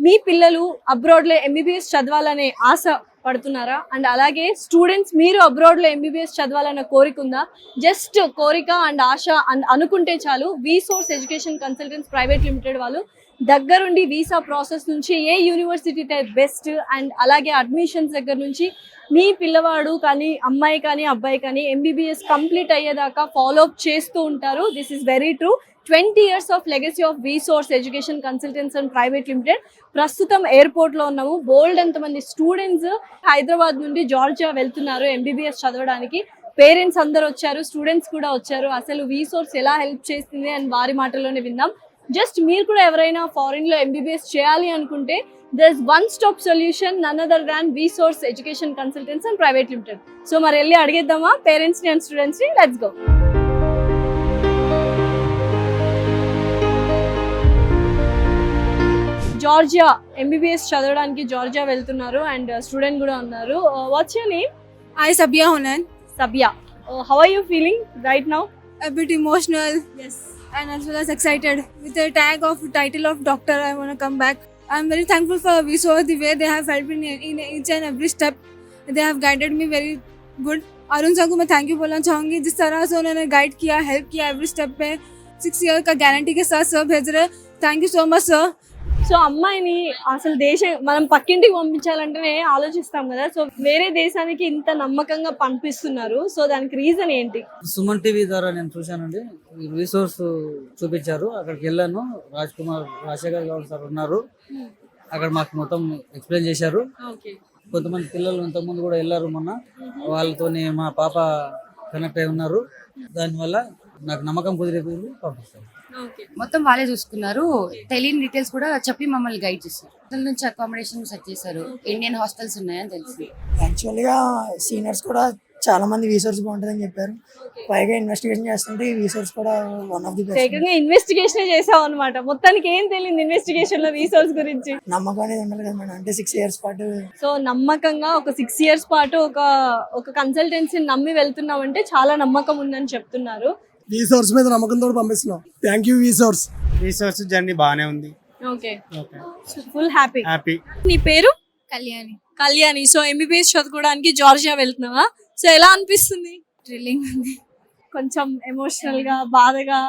మీ పిల్లలు అబ్రాడ్ లో ఎంబీబీఎస్ చదవాలనే ఆశ పడుతున్నారా? అండ్ అలాగే స్టూడెంట్స్ మీరు అబ్రాడ్ లో ఎంబీబీఎస్ చదవాలన్న కోరిక ఉందా? జస్ట్ కోరిక అండ్ ఆశ అండ్ అనుకుంటే చాలు వీసోర్స్ ఎడ్యుకేషన్ కన్సల్టెంట్స్ ప్రైవేట్ లిమిటెడ్ వాళ్ళు దగ్గరుండి వీసా ప్రాసెస్ నుంచి ఏ యూనివర్సిటీ బెస్ట్ అండ్ అలాగే అడ్మిషన్స్ దగ్గర నుంచి మీ పిల్లవాడు కానీ అమ్మాయి కానీ అబ్బాయి కానీ ఎంబీబీఎస్ కంప్లీట్ అయ్యేదాకా ఫాలో అప్ చేస్తూ ఉంటారు. This is very true. 20 years of legacy of వీసోర్స్ education consultants and private limited. ప్రస్తుతం ఎయిర్పోర్ట్ లో ఉన్నాము. బోల్డ్ ఎంతమంది స్టూడెంట్స్ హైదరాబాద్ నుండి జార్జియా వెళ్తున్నారు ఎంబీబీఎస్ చదవడానికి. పేరెంట్స్ అందరు వచ్చారు, స్టూడెంట్స్ కూడా వచ్చారు. అసలు వీసోర్స్ ఎలా హెల్ప్ చేస్తుంది అని వారి మాటల్లోనే విందాం. జస్ట్ మీరు కూడా ఎవరైనా ఫారిన్ లో ఎంబీబీఎస్ చేయాలి అనుకుంటే there is one stop solution, none other than VSource Education Consultants and Private Limited. So మరి వెళ్ళి అడిగేద్దామా పేరెంట్స్ ని అండ్ స్టూడెంట్స్ ని? Let's go. జార్జియా ఎంబీబీఎస్ చదవడానికి జార్జియా వెళ్తున్నారు అండ్ స్టూడెంట్ కూడా ఉన్నారు. What's your name? I Sabia Hunan. Sabia. How are you feeling right now? A bit emotional Yes. and as well as excited. With the tag of title of doctor, I want to come back. I'm very thankful for VSource, the way they have helped me in each and every step. They have guided me very good. Arun sir को मैं thank you बोलना चाहूँगी, जिस तरह से उन्होंने guide किया, help किया एवरी स्टेप पे. 6 year का गारंटी के साथ सर भेज रहे. Thank you so much sir. So అమ్మాయిని అసలు మనం పక్కింటికి పంపించాలంటేనే ఆలోచిస్తాం కదా. సో వేరే దేశానికి ఇంత నమ్మకంగా పంపిస్తున్నారు. సో దానికి రీజన్ ఏంటి? సుమన్ టీవీ ద్వారా నేను చూశానండి. రిసోర్స్ చూపించారు, అక్కడికి వెళ్ళాను. రాజశేఖర్ గౌడ్ సార్ ఉన్నారు, అక్కడ మాకు మొత్తం ఎక్స్ప్లెయిన్ చేశారు. కొంతమంది పిల్లలు ఇంతకుముందు కూడా వెళ్ళారు మొన్న, వాళ్ళతోని మా పాప కనెక్ట్ అయి ఉన్నారు. దానివల్ల నాకు నమ్మకం కుదిరిపోయింది, పంపిస్తాను. మొత్తం వాళ్ళే చూసుకున్నారు. తెలియని డీటెయిల్స్ కూడా చెప్పి మమ్మల్ని గైడ్ చేశారు. హాస్టల్ నుంచి అకామిడేషన్ సెట్ చేశారు. ఇండియన్ హాస్టల్స్ ఉన్నాయని తెలిసి యాక్చువల్ గా సీనియర్స్ కూడా చాలా మంది వీసోర్స్ బాగుంటుందని చెప్పారు. పైగా ఇన్వెస్టిగేషన్ చేస్తుంటే వీసోర్స్ కూడా one of the best. Investigation చేసాం అనమాట. మొత్తానికి ఏం తెలియదు ఇన్వెస్టిగేషన్ లో వీసోర్స్ గురించి. నమ్మకం అనేది ఉండాలి కదా మేడం, అంటే 6 years పాటు. సో నమ్మకంగా ఒక 6 years పాటు ఒక కన్సల్టెన్సీ నమ్మి వెళ్తున్నామంటే చాలా నమ్మకం ఉందని చెప్తున్నారు. వీసోర్స్ మీద నమ్మకంతో పంపిస్తున్నాం. Thank you వీసోర్స్. వీసోర్స్ జర్నీ బాగానే ఉంది. Okay, full happy. నీ పేరు? కళ్యాణి. సో ఎంబీబీఎస్ చదువుకోవడానికి జార్జియా వెళ్తున్నావా? సో ఎలా అనిపిస్తుంది? థ్రిల్లింగ్ ఉంది, కొంచెం ఎమోషనల్ గా, బాధగా,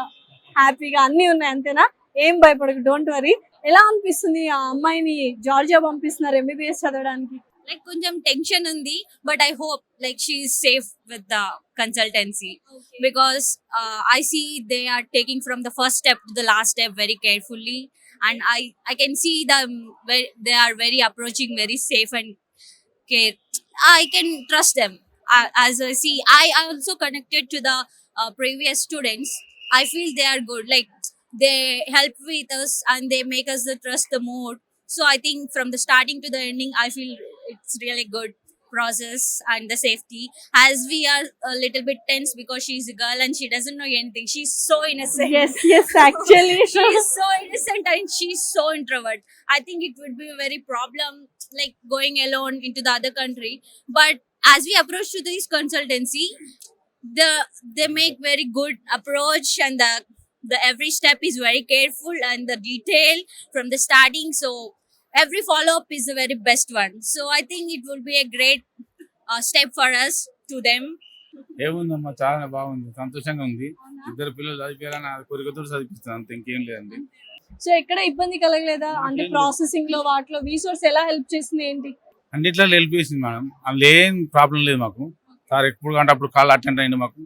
హ్యాపీగా అన్ని ఉన్నాయి అంతేనా? ఏం భయపడకు, డోంట్ వరీ. ఎలా అనిపిస్తుంది ఆ అమ్మాయిని జార్జియా పంపిస్తున్నారు ఎంబీబీఎస్ చదవడానికి? Like konjam tension undi, but I hope like she is safe with the consultancy. Okay. Because I see they are taking from the first step to the last step very carefully, and I can see them they are very approaching very safe and care. I can trust them. As I see, I also connected to the previous students. I feel they are good, like they help with us and they make us the trust the more. So I think from the starting to the ending, I feel it's really good process and the safety. As we are a little bit tense because she's a girl and she doesn't know anything. She's so innocent. Yes, actually. She is so innocent and she's so introvert. I think it would be a very problem like going alone into the other country. But as we approach to this consultancy, they make very good approach and the every step is very careful and the detail from the starting. So every follow-up is the very best one. So I think it will be a great step for us to them. ఏముందమ్మా, చాలా బాగుంది, సంతోషంగా ఉంది. ఇద్దరు పిల్లలు చదివించాలని కోరికతో చదివిస్తాను, అంత ఇంకేం లేదండి. సో ఎక్కడ ఇబ్బంది కలగలేదా? అంటే ప్రాసెసింగ్ లో వాటిలో వీసోర్స్ ఎలా హెల్ప్ చేసింది ఏంటి? అన్నిట్లో హెల్ప్ చేసింది మేడం. అందులో ఏం ప్రాబ్లం లేదు మాకు. సార్ ఎప్పుడు కంటే అప్పుడు కాల్ అటెండ్ అయ్యింది మాకు.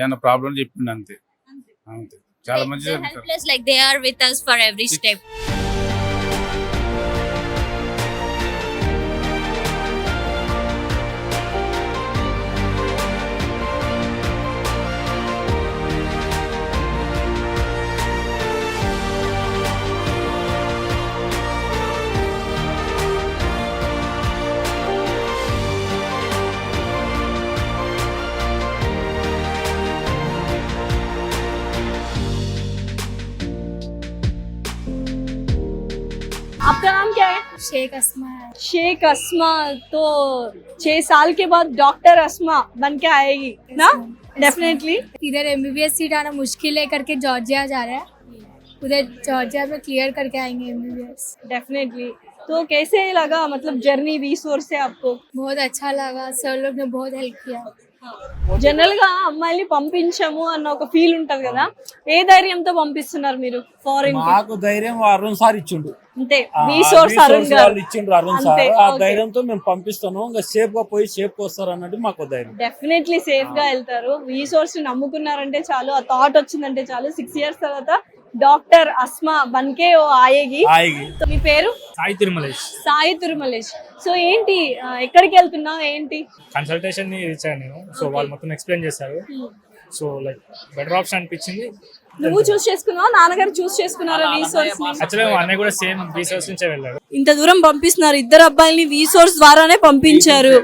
ఏమైనా ప్రాబ్లం చెప్పిండు అంతే. చాలా మంచిగా helpless, like they are with us for every step. आपका नाम क्या है? शेख अस्मा है. शेख अस्मा. तो 6 साल के बाद डॉक्टर अस्मा बन के आएगी ना? डेफिनेटली. इधर एमबीबीएस सीट आना मुश्किल है करके जॉर्जिया जा रहा है. उधर जॉर्जिया में क्लियर करके आएंगे MBBS। डेफिनेटली। तो कैसे लगा मतलब जर्नी वीसोर्स से आपको? बहुत अच्छा लगा, सर लोग ने बहुत हेल्प किया। జనరల్ గా అమ్మాయిని పంపించాము అన్న ఒక ఫీల్ ఉంటది కదా, ఏ ధైర్యంతో పంపిస్తున్నారు మీరు ఫారిన్ కి? మాకు ధైర్యం అరుణ్ సార్ ఇచ్చిండు, అంతే, రీసోర్స్ అరుణ్ గారు వాళ్ళు ఇచ్చిండ్రు అరుణ్ సార్. అంతే, ఆ okay. ధైర్యంతో మేము పంపిస్తాను, ఇంకా సేఫ్ గా పోయి సేఫ్ గా వస్తారు అన్నట్టు మాకు ధైర్యం. డెఫినెట్లీ సేఫ్ గా వెళ్తారు. రీసోర్స్ నమ్ముకున్నారంటే చాలు, ఆ థాట్ వచ్చిందంటే చాలు. 6 years తర్వాత డాక్టర్ అస్మా బన్కే ఓ ఆయేగి. సో మీ పేరు? సాయి తిరుమలేష్. సాయి తిరుమలేష్. సో ఏంటి, ఎక్కడికి వెళ్తున్నావు ఏంటి? కన్సల్టేషన్ ని ఇచ్చాను నేను. సో వాళ్ళు మొత్తం ఎక్స్ప్లెయిన్ చేశారు. సో లైక్ బెటర్ ఆప్షన్ అనిపించింది. నువ్వు చూస్ చేసుకున్నావా, నాన్నగారు చూస్ చేసుకున్నారా రీసోర్స్? యాక్చువల్లీ మా అన్నయ్య కూడా సేమ్ రీసెర్చ్ నుంచే వెళ్ళాడు. ఇంత దూరం పంపిస్తున్నారు, ఇద్దరు అబ్బాయిల్ని రీసోర్స్ ద్వారానే పంపించారు.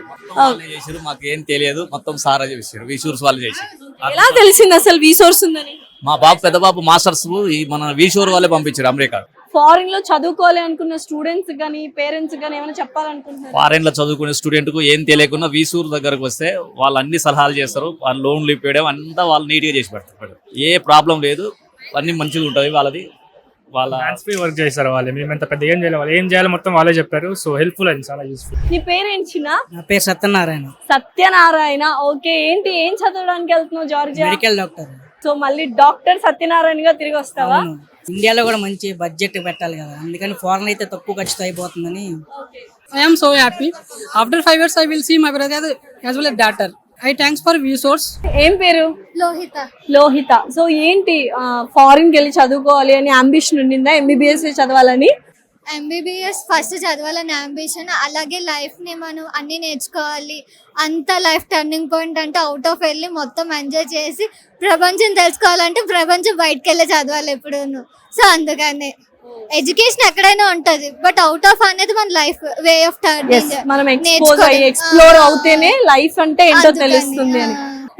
చేసారు, మాకు ఏం తెలియదు, మొత్తం సారా చేశారు, విషూర్స్ వాళ్ళు చేశారు. ఎలా తెలిసింది అసలు రీసోర్స్ ఉందని? మా బాబు పెద్ద బాబు మాస్టర్స్ ఈ మన విషూర్ వాళ్ళే పంపించారు అమెరికా. ఫారిన్ లో చదువుకోవాలి అనుకున్న స్టూడెంట్స్ గానీ పేరెంట్స్ గానీ ఏమైనా చెప్పాలనుకుంటున్నారు? ఫారెన్ లో చదువుకునే స్టూడెంట్ కు ఏం తెలియకుండా విషూర్ దగ్గరకు వస్తే వాళ్ళు అన్ని సలహాలు చేస్తారు, వాళ్ళు లోన్లు ఇప్పేయడం అంతా వాళ్ళు నీట్ గా చేసి పెడతారు. ఏ ప్రాబ్లం లేదు, అన్ని మంచిగా ఉంటుంది వాళ్ళది. వాళ్ళ హ్యాండ్స్ ఫ్రీ వర్క్ చేశారు వాళ్ళు. మేము ఎంత పెద్ద ఏం చేయాలి, వాళ్ళు ఏం చేయాలో మొత్తం వాళ్ళే చెప్పారు. సో హెల్ప్ఫుల్ అయింది, చాలా యూస్ఫుల్. నీ పేరేంటి చిన్న? నా పేరు సత్యనారాయణ. సత్యనారాయణ. ఓకే, ఏంటి ఏం చదవడానికి వెళ్తున్నావు జార్జియా? Medical doctor. సో మళ్ళీ డాక్టర్ సత్యనారాయణగా తిరిగి వస్తావా? ఇండియాలో కూడా మంచి బడ్జెట్ పెట్టాలి కదా, అందుకని ఫారెన్ అయితే తక్కువ ఖర్చుతో అయిపోతుందని. I am so happy. After 5 years, I will see my brother as well as daughter. I thanks for resource. ఏం పేరు? లోహిత. లోహిత. సో ఏంటి, ఫారిన్ కి వెళ్ళి చదువుకోవాలి అని అంబిషన్ ఉండిందా, MBBS చదవాలని? MBBS ఫస్ట్ చదవాలని అంబిషన్, అలాగే లైఫ్ ని మనం అన్ని నేర్చుకోవాలి. అంత లైఫ్ టర్నింగ్ పాయింట్ అంటే అవుట్ ఆఫ్ వెళ్ళి మొత్తం ఎంజాయ్ చేసి ప్రపంచం తెలుసుకోవాలంటే ప్రపంచం బయటకు వెళ్ళి చదవాలి ఎప్పుడూను. సో అందుకని ఎడ్యుకేషన్ ఎక్కడైనా ఉంటది, బట్ అవుట్ ఆఫ్ అనేది మన లైఫ్ వే ఆఫ్ టర్నింగ్. మనం ఎక్స్ప్లోర్ అవుతేనే లైఫ్ అంటే ఏంటో తెలుస్తుంది అని.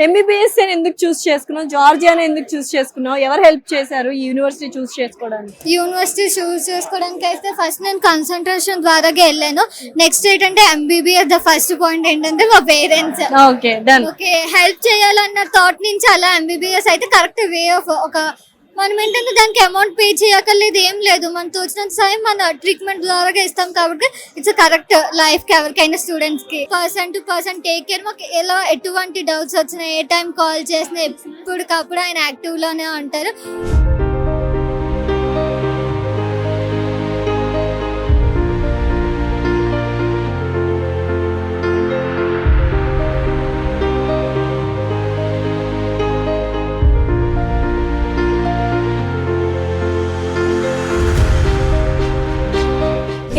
MBBS ఎందుకు చూస్ చేసుకున్నావు, జార్జియాని ఎందుకు చూస్ చేసుకున్నావు, ఎవరు హెల్ప్ చేశారు ఈ యూనివర్సిటీ చూస్ చేసుకోవడానికి? యూనివర్సిటీ చూస్ చేసుకోవడానికి అయితే ఫస్ట్ నేను కన్సల్టేషన్ ద్వారా వెళ్ళాను. నెక్స్ట్ ఏంటంటే MBBS ద ఫస్ట్ పాయింట్ ఏంటంటే మా parents. Okay, done. Okay, help చేయాలన్న థాట్ నుంచి అలా MBBS అయితే కరెక్ట్ వే ఆఫ్. ఒక మనం ఏంటంటే దానికి అమౌంట్ పే చేయక్కర్లేదు, ఏం లేదు, మనం తోచినంత సాయం మన ట్రీట్మెంట్ ద్వారా ఇస్తాం కాబట్టి ఇట్స్ కరెక్ట్ లైఫ్ కి ఎవరికైనా స్టూడెంట్స్ కి. Person to person take care. మాకు ఎలా ఎటువంటి డౌట్స్ వచ్చినా ఏ టైం కాల్ చేసినా ఎప్పటికప్పుడు ఆయన యాక్టివ్ లోనే ఉంటారు.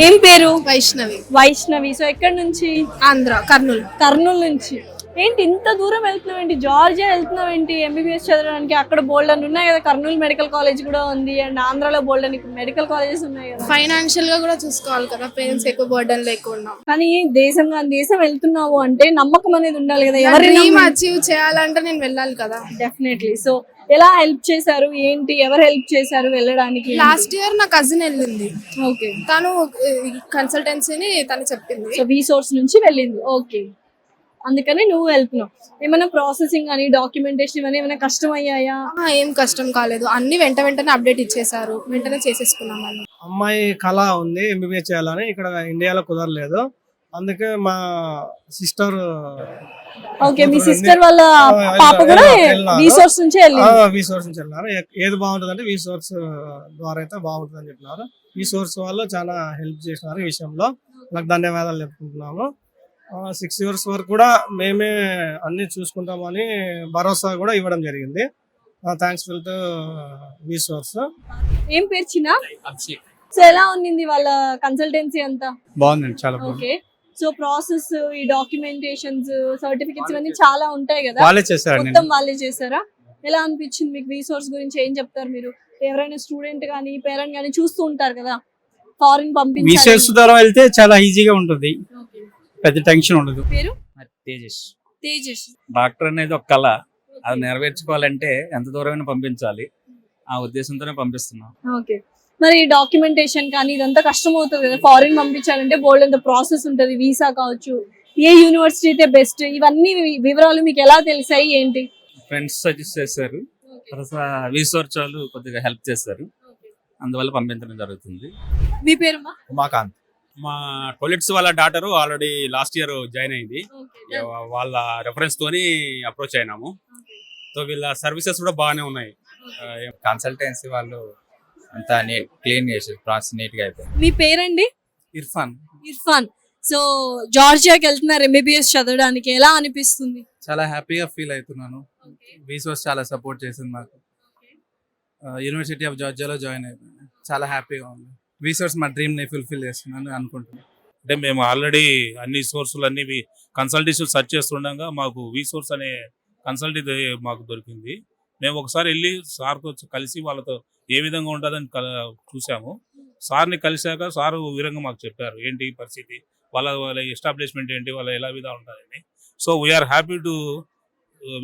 ఏం పేరు? వైష్ణవి. వైష్ణవి. సో ఎక్కడి నుంచి? ఆంధ్ర, కర్నూలు. కర్నూలు నుంచి. ఏంటి ఇంత దూరం వెళ్తున్నావు ఏంటి, జార్జియా వెళ్తున్నావు ఏంటి MBBS చదవడానికి? అక్కడ బోల్డ్ అని ఉన్నాయి కదా, కర్నూలు మెడికల్ కాలేజ్ కూడా ఉంది, అండ్ ఆంధ్రాలో బోల్డ్ అని మెడికల్ కాలేజెస్ ఉన్నాయి కదా. ఫైనాన్షియల్ గా కూడా చూసుకోవాలి కదా, పేరెంట్స్ ఎక్కువ బర్డన్ లేకుండా. కానీ దేశం వెళ్తున్నావు అంటే నమ్మకం అనేది ఉండాలి కదా, డ్రీమ్ అచీవ్ చేయాలంటే నేను వెళ్ళాలి కదా. డెఫినెట్లీ. సో ఎలా హెల్ప్ చేశారు ఏంటి, ఎవరు హెల్ప్ చేశారు వెళ్ళడానికి? లాస్ట్ ఇయర్ నా కజిన్ వెళ్ళింది. ఓకే, తను కన్సల్టెన్సీని తను చెప్పింది. సో రీసోర్స్ నుంచి వెళ్ళింది. ఓకే, అందుకని నువ్వు వెళ్తున్నావు. ఏమైనా ప్రాసెసింగ్ అని డాక్యుమెంటేషన్ ఇవన్నీ ఏమైనా కష్టం అయ్యాయా? ఏం కష్టం కాలేదు, అన్ని వెంటనే అప్డేట్ ఇచ్చేసారు, వెంటనే చేసేసుకున్నాం. అమ్మాయి కళ ఉంది MBBS చేయాలని, ఇక్కడ ఇండియాలో కుదరలేదు, అందుకే మా సిస్టర్. ఓకే, మీ సిస్టర్ వాళ్ళ పాప కూడా రీసోర్స్ నుంచి రీసోర్స్ నుంచి వెళ్ళినారు. ఏది బాగుంటుంది అంటే రీసోర్స్ ద్వారా అయితే బాగుంటుంది అని చెప్పినారు. రీసోర్స్ వాళ్ళు చాలా హెల్ప్ చేసినారు ఈ విషయంలో, వాళ్ళకి ధన్యవాదాలు చెప్పుకుంటున్నాము. 6 years వరకు కూడా మేమే అన్ని చూసుకుంటామని భరోసా కూడా ఇవ్వడం జరిగింది. Thanks full to resource. ఏం పేరు చిన్న? సో ఎలా ఉంది వాళ్ళ కన్సల్టెన్సీ అంతా? బాగుందండి, చాలా బాగుంది. ఓకే, సో ప్రాసెస్, ఈ డాక్యుమెంటేషన్స్, సర్టిఫికెట్స్ ఇవన్నీ చాలా ఉంటాయి కదా, వాళ్ళే చేశారండి. మొత్తం వాళ్ళే చేశారా? ఎలా అనిపించింది మీకు? రీసోర్స్ గురించి ఏం చెప్తారు మీరు? ఎవరైనా స్టూడెంట్ కానీ పేరెంట్ కానీ చూస్తూ ఉంటారు కదా, ఫారిన్ పంపించాలి. రీసెర్చ్ ద్వారా వెళ్తే చాలా ఈజీగా ఉంటుంది, పెద్ద టెన్షన్ ఉండదు. పేరు? తేజస్. తేజస్. డాక్టర్ అనేది ఒక కళ, అది నెరవేర్చుకోవాలంటే ఎంత దూరమైనా పంపించాలి, ఆ ఉద్దేశంతోనే పంపిస్తున్నాం. ఓకే, మరి డాక్యుమెంటేషన్ కానీ ఇదంతా కష్టం అవుతుంది కదా, ఫారిన్ పంపించాలంటే బోల్డ్ అంత ప్రాసెస్ ఉంటుంది, వీసా కావచ్చు, ఏ యూనివర్సిటీ అయితే బెస్ట్, ఇవన్నీ వివరాలు మీకు ఎలా తెలిసాయి ఏంటి? ఫ్రెండ్స్ సజెస్ట్ చేశారు, రీసెర్చ్ వాళ్ళు కొద్దిగా హెల్ప్ చేశారు, అందువల్ల పంపించడం జరుగుతుంది. మీ పేరుమా? ఉమాకాంత్. మా కొలిగ్స్ వాళ్ళ daughter already last year join అయింది. వాళ్ళ రెఫరెన్స్ తోని అప్రోచ్ అయినాము. సో వీళ్ళ సర్వీసెస్ కూడా బాగానే ఉన్నాయి. కన్సల్టెన్సీ వాళ్ళు అంతా క్లీన్ చేసి ప్రాసెస్ నీట్ గా అయిపోయింది. మీ పేరండి? ఇర్ఫాన్. ఇర్ఫాన్. సో జార్జియాకి వెళ్తున్నారు ఎంబీబీఎస్ చదవడానికి, ఎలా అనిపిస్తుంది? చాలా హ్యాపీగా ఫీల్ అవుతున్నాను. వీసోర్స్ చాలా సపోర్ట్ చేసింది మాకు. యూనివర్సిటీ ఆఫ్ జార్జియాలో జాయిన్ అయిపోయింది. చాలా హ్యాపీగా ఉంది. వీసోర్స్ మా డ్రీమ్ ని ఫుల్ఫిల్ చేస్తున్నాను అనుకుంటున్నాను. అంటే మేము ఆల్రెడీ అన్ని సోర్సులు అన్ని కన్సల్టేషన్ సెర్చ్ చేస్తుండగా మాకు వీసోర్స్ అనే కన్సల్టీ మాకు దొరికింది. మేము ఒకసారి వెళ్ళి సార్తో కలిసి వాళ్ళతో ఏ విధంగా ఉంటుందని చూసాము. సార్ని కలిశాక సార్ వివరంగా మాకు చెప్పారు ఏంటి పరిస్థితి, వాళ్ళ ఎస్టాబ్లిష్మెంట్ ఏంటి, వాళ్ళ ఎలా విధంగా ఉంటుందని. సో వీఆర్ హ్యాపీ టు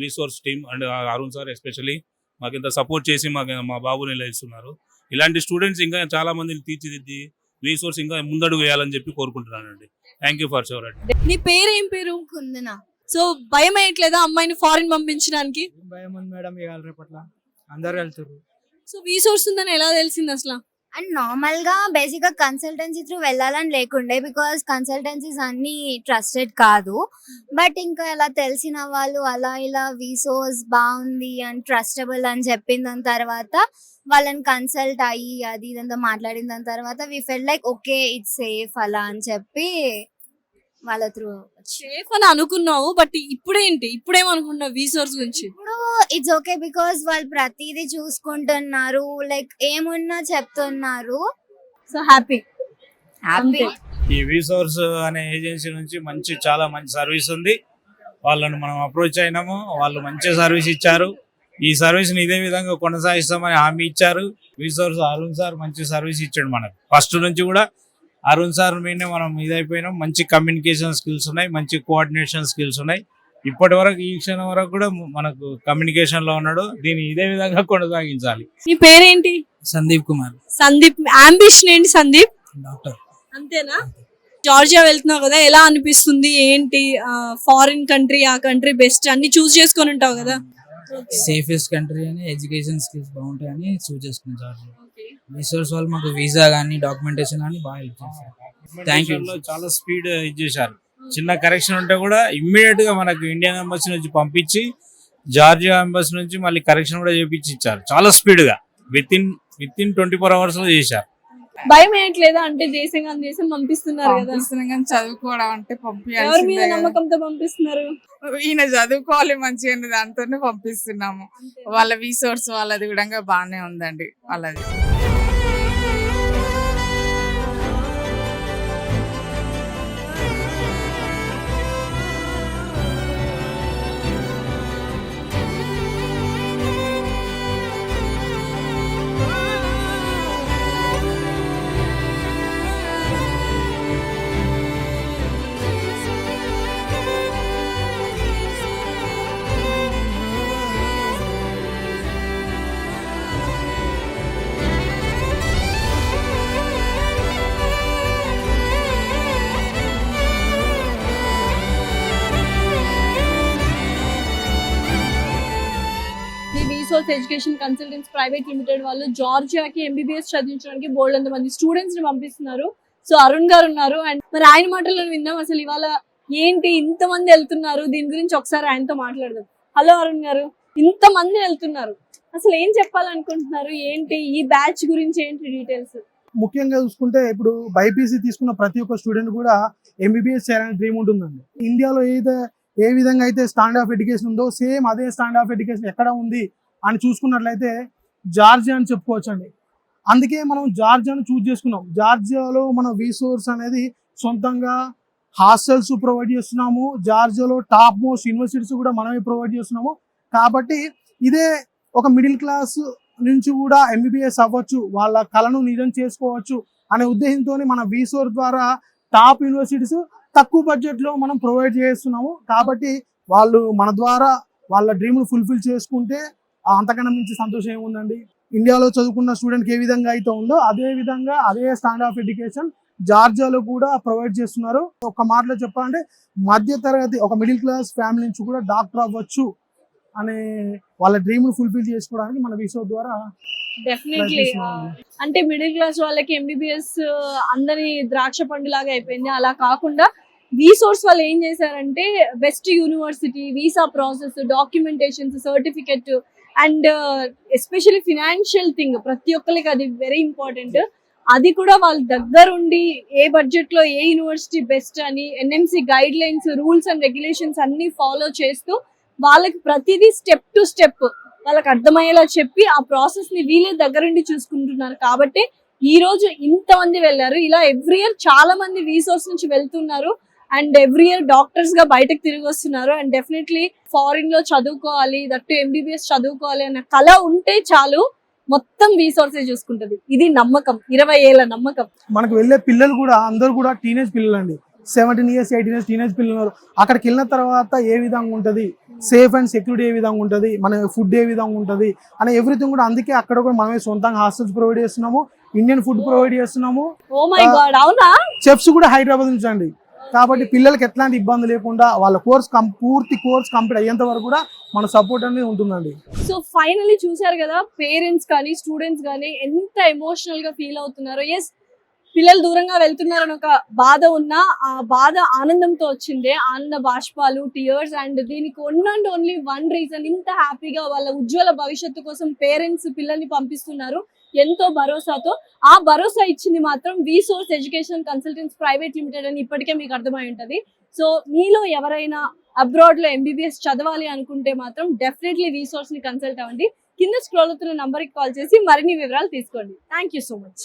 వీసోర్స్ team and Arun sir especially మాకు ఇంత సపోర్ట్ చేసి మా బాబుని ఇలా ఇస్తున్నారు. ఇలాంటి స్టూడెంట్స్ ఇంకా చాలా మందిని తీర్చిదిద్ది వీసోర్స్ ఇంకా ముందడుగు వేయాలని చెప్పి కోరుకుంటున్నానండి. Thank you for sure. నీ పేరు ఏం పేరు? కుందన. సో భయం వేయట్లేదా అమ్మాయిని ఫారిన్ పంపించడానికి? భయం ఉంది మేడం, ఇవాళ రేపట్ల అందరు వెళ్తారు. సో వీసోర్స్ ఉందని ఎలా తెలిసింది అసలు? అండ్ నార్మల్ గా బేసిక్ గా కన్సల్టెన్సీ త్రూ వెళ్ళాలని లేకుండే, బికాస్ కన్సల్టెన్సీస్ అన్ని ట్రస్టెడ్ కాదు. బట్ ఇంకా ఇలా తెలిసిన వాళ్ళు అలా ఇలా వీసోస్ బాగుంది అండ్ ట్రస్టబుల్ అని చెప్పిన దాని తర్వాత వాళ్ళని కన్సల్ట్ అయ్యి అది ఇదంతా మాట్లాడిన దాని తర్వాత వి ఫెల్ లైక్ ఓకే ఇట్స్ సేఫ్ అలా అని చెప్పి వాళ్ళ త్రూ సేఫ్ అని అనుకున్నావు. బట్ ఇప్పుడేంటి, ఇప్పుడేమనుకుంటున్నావు వీసోర్స్ గురించి? ఇప్పుడు ఇట్స్ ఓకే బికాస్ వాళ్ళు ప్రతిదీ చూసుకుంటున్నారు, లైక్ ఏమున్నా చెప్తున్నారు. So happy. ఈ వీసోర్స్ అనే ఏజెన్సీ నుంచి చాలా మంచి సర్వీస్ ఉంది. వాళ్ళని మనం అప్రోచ్ అయినాము, వాళ్ళు మంచి సర్వీస్ ఇచ్చారు. ఈ సర్వీస్ ని ఇదే విధంగా కొనసాగిస్తామని హామీ ఇచ్చారు. వీసోర్స్ అరుణ్ సార్ మంచి సర్వీస్ ఇచ్చాడు మనకు. ఫస్ట్ నుంచి కూడా అరుణ్ సార్ మీదనే మనం ఇదైపోయినాం. మంచి కమ్యూనికేషన్ స్కిల్స్ ఉన్నాయి, మంచి కోఆర్డినేషన్ స్కిల్స్ ఉన్నాయి. ఇప్పటి వరకు ఈ క్షణం వరకు కూడా మనకు కమ్యూనికేషన్ లో ఉన్నాడు. దీన్ని ఇదే విధంగా కొనసాగించాలి. నీ పేరేంటి? సందీప్ కుమార్. సందీప్. అంబిషన్ ఏంటి సందీప్? డాక్టర్. అంతేనా? జార్జియా వెళ్తున్నావు కదా, ఎలా అనిపిస్తుంది? ఏంటి ఫారిన్ కంట్రీ, ఆ కంట్రీ బెస్ట్ అన్ని చూస్ చేసుకొని ఉంటావు కదా? సేఫెస్ట్ కంట్రీ అని, ఎడ్యుకేషన్ స్కిల్స్ బాగుంటాయని చూస్ చేసుకున్నాం జార్జియా. రిసోర్స్ వాళ్ళు మాకు వీసా కానీ డాక్యుమెంటేషన్ కానీ బాగా హెల్ప్ చేశారు. Thank you. చాలా స్పీడ్ ఇచ్చేసారు. చిన్న కరెక్షన్ ఉంటే కూడా ఇమ్మీడియట్ గా మనకు ఇండియన్ ఎంబసీ నుంచి పంపించి జార్జియా ఎంబసీ నుంచి మళ్ళీ కరెక్షన్ కూడా చేపించి ఇచ్చారు. చాలా స్పీడ్ గా విత్ ఇన్ 24 hours లో చేశారు. భయం ఏంట్లేదా? అంటే దేశం పంపిస్తున్నారు కదా, చదువుకోవడం అంటే ఎవరి మీద నమ్మకంతో పంపిస్తున్నారు? ఈయన చదువుకోవాలి మంచిగా దాంతోనే పంపిస్తున్నాము. వాళ్ళ వీసోర్స్ వాళ్ళది కూడా బాగానే ఉందండి వాళ్ళది. ఎడ్యుకేషన్ కన్సల్టెంట్స్ ప్రైవేట్ లిమిటెడ్ వాళ్ళు జార్జియాకి ఎంబీబీఎస్ చదివించడానికి బోల్డ్ అంత మంది స్టూడెంట్స్ ని పంపిస్తున్నారు. సో అరుణ్ గారు ఉన్నారు, అండ్ మరి ఆయన మాటలను విందాం. అసలు ఇవాళ ఏంటి ఇంత మంది వెళ్తున్నారు, దీని గురించి ఒకసారి ఆయనతో మాట్లాడదాం. హలో అరుణ్ గారు, ఇంత మంది వెళ్తున్నారు, అసలు ఏం చెప్పాలనుకుంటున్నారు? ఏంటి ఈ బ్యాచ్ గురించి, ఏంటి డీటెయిల్స్? ముఖ్యంగా చూసుకుంటే ఇప్పుడు బైపీసీ తీసుకున్న ప్రతి ఒక్క స్టూడెంట్ కూడా ఎంబీబీఎస్ చేయాలని డ్రీమ్ ఉంటుందండి. ఇండియాలో ఏ విధంగా అయితే స్టాండర్డ్ ఆఫ్ ఎడ్యుకేషన్ ఉందో సేమ్ అదే స్టాండర్డ్ ఆఫ్ ఎడ్యుకేషన్ ఎక్కడ ఉంది అని చూసుకున్నట్లయితే జార్జియా అని చెప్పుకోవచ్చండి. అందుకే మనం జార్జియాను చూస్ చేసుకున్నాం. జార్జియాలో మన వీసోర్స్ అనేది సొంతంగా హాస్టల్స్ ప్రొవైడ్ చేస్తున్నాము. జార్జియాలో టాప్ మోస్ట్ యూనివర్సిటీస్ కూడా మనమే ప్రొవైడ్ చేస్తున్నాము. కాబట్టి ఇదే ఒక మిడిల్ క్లాస్ నుంచి కూడా ఎంబీబీఎస్ అవ్వచ్చు, వాళ్ళ కళను నిజం చేసుకోవచ్చు అనే ఉద్దేశంతో మన వీసోర్ ద్వారా టాప్ యూనివర్సిటీస్ తక్కువ బడ్జెట్లో మనం ప్రొవైడ్ చేస్తున్నాము. కాబట్టి వాళ్ళు మన ద్వారా వాళ్ళ డ్రీమ్ను ఫుల్ఫిల్ చేసుకుంటే అంతకన్నా మించి సంతోషం ఏముందండి. ఇండియాలో చదువుకున్న స్టూడెంట్కి ఏ విధంగా అయితే ఉందో అదే విధంగా అదే స్టాండర్డ్ ఆఫ్ ఎడ్యుకేషన్ జార్జియాలో కూడా ప్రొవైడ్ చేస్తున్నారు. ఒక మాటలో చెప్పాలంటే మధ్య తరగతి ఒక మిడిల్ క్లాస్ ఫ్యామిలీ నుంచి కూడా డాక్టర్ అవ్వచ్చు అనే వాళ్ళ డ్రీమ్ను ఫుల్ఫిల్ చేసుకోవడానికి మన వీసోర్ ద్వారా డెఫినెట్లీ అంటే మిడిల్ క్లాస్ వాళ్ళకి ఎంబీబీఎస్ అందరి ద్రాక్ష పండు లాగా అయిపోయింది. అలా కాకుండా వీసోర్స్ వాళ్ళు ఏం చేశారంటే best university, visa process, documentations, certificate and especially financial thing ప్రతి ఒక్కరికి అది వెరీ ఇంపార్టెంట్. అది కూడా వాళ్ళ దగ్గరుండి ఏ బడ్జెట్ లో ఏ యూనివర్సిటీ బెస్ట్ అని NMC guide lines, rules and regulations అన్ని ఫాలో చేస్తూ వాళ్ళకి ప్రతిదీ స్టెప్ టు స్టెప్ వాళ్ళకి అర్థమయ్యేలా చెప్పి ఆ ప్రాసెస్ ని వీళ్ళే దగ్గరుండి చూసుకుంటున్నారు. కాబట్టి ఈ రోజు ఇంతమంది వెళ్ళారు. ఇలా ఎవ్రీ ఇయర్ చాలా మంది వీసోర్స్ నుంచి వెళ్తున్నారు అండ్ ఎవ్రీ ఇయర్ డాక్టర్స్ గా బయటకు తిరిగి వస్తున్నారు. అండ్ డెఫినెట్లీ ఫారిన్ లో చదువుకోవాలి, దట్టు ఎంబీబీఎస్ చదువుకోవాలి అన్న కళ ఉంటే చాలు, మొత్తం వీసోర్సే చూసుకుంటది. ఇది నమ్మకం, 20 ఏళ్ల నమ్మకం. మనకు వెళ్ళే పిల్లలు కూడా అందరూ కూడా టీనేజ్ పిల్లలు అండి, 17 years 18 years టీనేజ్ పిల్లలు. అక్కడికి వెళ్ళిన తర్వాత ఏ విధంగా ఉంటుంది, సేఫ్ అండ్ సెక్యూరిటీ ఏ విధంగా ఉంటుంది, మన ఫుడ్ ఏ విధంగా ఉంటుంది అనే ఎవ్రీథింగ్ కూడా. అందుకే అక్కడ కూడా మనమే సొంతంగా హాస్టల్స్ ప్రొవైడ్ చేస్తున్నాము, ఇండియన్ ఫుడ్ ప్రొవైడ్ చేస్తున్నాము. ఓ మై గాడ్, అవునా? చెఫ్స్ కూడా హైదరాబాద్ నుంచి అండి. కాబట్టి పిల్లలకి ఎట్లాంటి ఇబ్బంది లేకుండా వాళ్ళ పూర్తి కోర్స్ కంప్లీట్ అయ్యేంత వరకు కూడా మన సపోర్ట్ అనేది ఉంటుందండి. సో ఫైనల్లీ చూసారు కదా, పేరెంట్స్ కానీ స్టూడెంట్స్ కానీ ఎంత ఎమోషనల్ గా ఫీల్ అవుతున్నారో. ఎస్, పిల్లలు దూరంగా వెళ్తున్నారని ఒక బాధ ఉన్నా ఆ బాధ ఆనందంతో వచ్చిందే, ఆనంద బాష్పాలు, టీయర్స్. అండ్ దీనికి ఓన్లీ వన్ రీజన్, ఇంత హ్యాపీగా వాళ్ళ ఉజ్వల భవిష్యత్తు కోసం పేరెంట్స్ పిల్లల్ని పంపిస్తున్నారు ఎంతో భరోసాతో. ఆ భరోసా ఇచ్చింది మాత్రం వీసోర్స్ ఎడ్యుకేషన్ కన్సల్టెంట్స్ ప్రైవేట్ లిమిటెడ్ అని ఇప్పటికే మీకు అర్థమై ఉంటది. సో మీలో ఎవరైనా అబ్రాడ్ లో ఎంబీబీఎస్ చదవాలి అనుకుంటే మాత్రం డెఫినెట్లీ వీసోర్స్ ని కన్సల్ట్ అవ్వండి. కింద స్క్రోల్ అవుతున్న నంబర్ కి కాల్ చేసి మరిన్ని వివరాలు తీసుకోండి. Thank you so much.